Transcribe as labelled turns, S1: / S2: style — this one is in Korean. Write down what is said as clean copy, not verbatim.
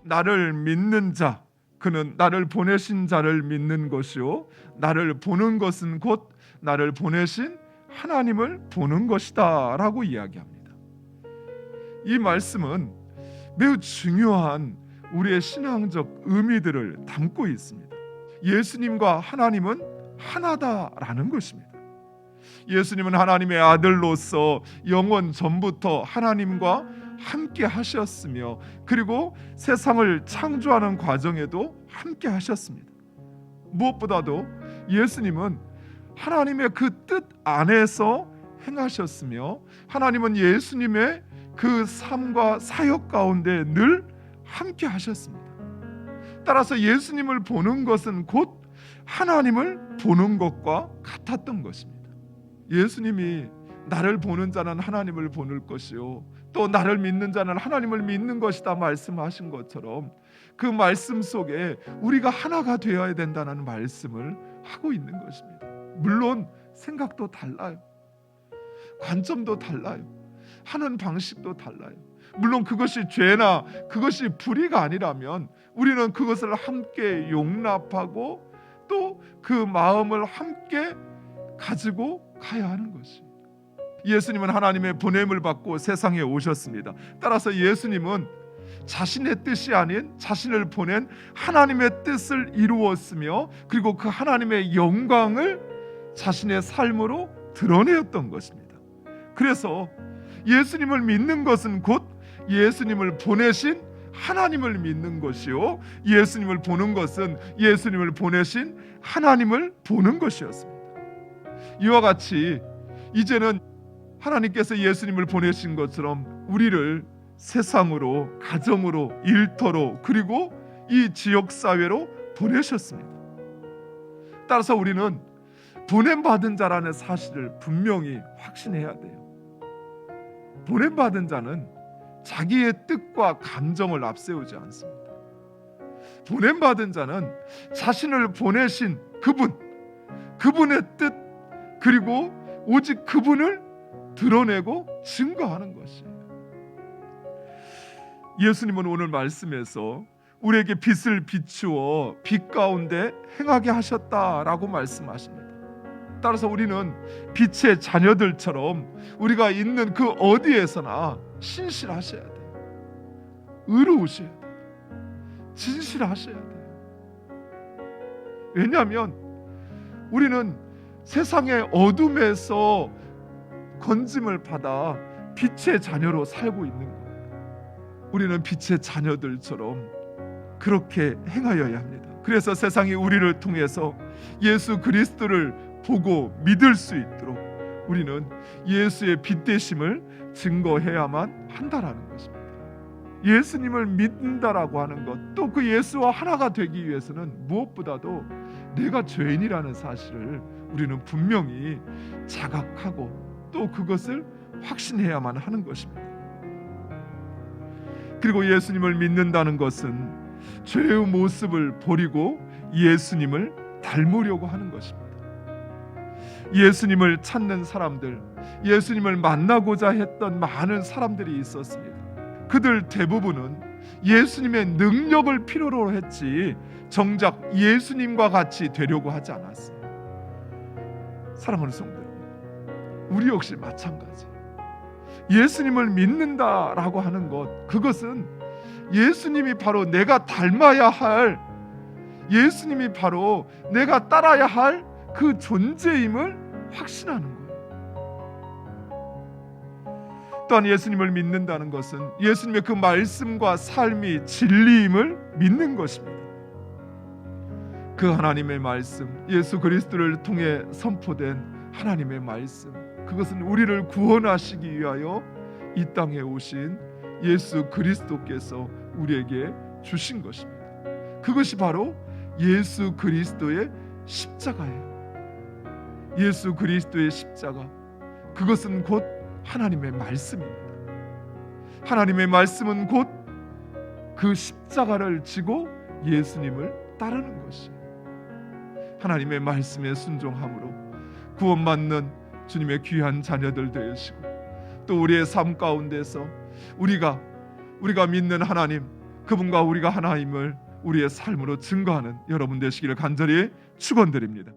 S1: 나를 믿는 자, 그는 나를 보내신 자를 믿는 것이요 나를 보는 것은 곧 나를 보내신 하나님을 보는 것이다 라고 이야기합니다. 이 말씀은 매우 중요한 우리의 신앙적 의미들을 담고 있습니다. 예수님과 하나님은 하나다라는 것입니다. 예수님은 하나님의 아들로서 영원 전부터 하나님과 함께 하셨으며, 그리고 세상을 창조하는 과정에도 함께 하셨습니다. 무엇보다도 예수님은 하나님의 그 뜻 안에서 행하셨으며, 하나님은 예수님의 그 삶과 사역 가운데 늘 함께 하셨습니다. 따라서 예수님을 보는 것은 곧 하나님을 보는 것과 같았던 것입니다. 예수님이 나를 보는 자는 하나님을 보는 것이요 또 나를 믿는 자는 하나님을 믿는 것이다 말씀하신 것처럼, 그 말씀 속에 우리가 하나가 되어야 된다는 말씀을 하고 있는 것입니다. 물론 생각도 달라요. 관점도 달라요. 하는 방식도 달라요. 물론 그것이 죄나 그것이 불의가 아니라면 우리는 그것을 함께 용납하고 또 그 마음을 함께 가지고 가야 하는 것이. 예수님은 하나님의 보냄을 받고 세상에 오셨습니다. 따라서 예수님은 자신의 뜻이 아닌 자신을 보낸 하나님의 뜻을 이루었으며, 그리고 그 하나님의 영광을 자신의 삶으로 드러내었던 것입니다. 그래서 예수님을 믿는 것은 곧 예수님을 보내신 하나님을 믿는 것이요 예수님을 보는 것은 예수님을 보내신 하나님을 보는 것이었습니다. 이와 같이 이제는 하나님께서 예수님을 보내신 것처럼 우리를 세상으로, 가정으로, 일터로, 그리고 이 지역사회로 보내셨습니다. 따라서 우리는 보냄받은 자라는 사실을 분명히 확신해야 돼요. 보냄받은 자는 자기의 뜻과 감정을 앞세우지 않습니다. 보냄받은 자는 자신을 보내신 그분의 뜻, 그리고 오직 그분을 드러내고 증거하는 것이에요. 예수님은 오늘 말씀에서 우리에게 빛을 비추어 빛 가운데 행하게 하셨다라고 말씀하십니다. 따라서 우리는 빛의 자녀들처럼 우리가 있는 그 어디에서나 신실하셔야 돼요. 의로우셔야 돼요. 진실하셔야 돼요. 왜냐하면 우리는 세상의 어둠에서 건짐을 받아 빛의 자녀로 살고 있는 거예요. 우리는 빛의 자녀들처럼 그렇게 행하여야 합니다. 그래서 세상이 우리를 통해서 예수 그리스도를 보고 믿을 수 있도록 우리는 예수의 빛 되심을 증거해야만 한다라는 것입니다. 예수님을 믿는다라고 하는 것, 또 그 예수와 하나가 되기 위해서는 무엇보다도 내가 죄인이라는 사실을 우리는 분명히 자각하고 또 그것을 확신해야만 하는 것입니다. 그리고 예수님을 믿는다는 것은 죄의 모습을 버리고 예수님을 닮으려고 하는 것입니다. 예수님을 찾는 사람들, 예수님을 만나고자 했던 많은 사람들이 있었습니다. 그들 대부분은 예수님의 능력을 필요로 했지 정작 예수님과 같이 되려고 하지 않았어요. 사랑하는 성도 여러분, 우리 역시 마찬가지. 예수님을 믿는다라고 하는 것, 그것은 예수님이 바로 내가 닮아야 할, 예수님이 바로 내가 따라야 할 그 존재임을 확신하는 거예요. 또한 예수님을 믿는다는 것은 예수님의 그 말씀과 삶이 진리임을 믿는 것입니다. 그 하나님의 말씀, 예수 그리스도를 통해 선포된 하나님의 말씀, 그것은 우리를 구원하시기 위하여 이 땅에 오신 예수 그리스도께서 우리에게 주신 것입니다. 그것이 바로 예수 그리스도의 십자가예요. 예수 그리스도의 십자가, 그것은 곧 하나님의 말씀입니다. 하나님의 말씀은 곧 그 십자가를 지고 예수님을 따르는 것이에요. 하나님의 말씀에 순종함으로 구원받는 주님의 귀한 자녀들 되시고, 또 우리의 삶 가운데서 우리가 믿는 하나님, 그분과 우리가 하나임을 우리의 삶으로 증거하는 여러분 되시기를 간절히 축원드립니다.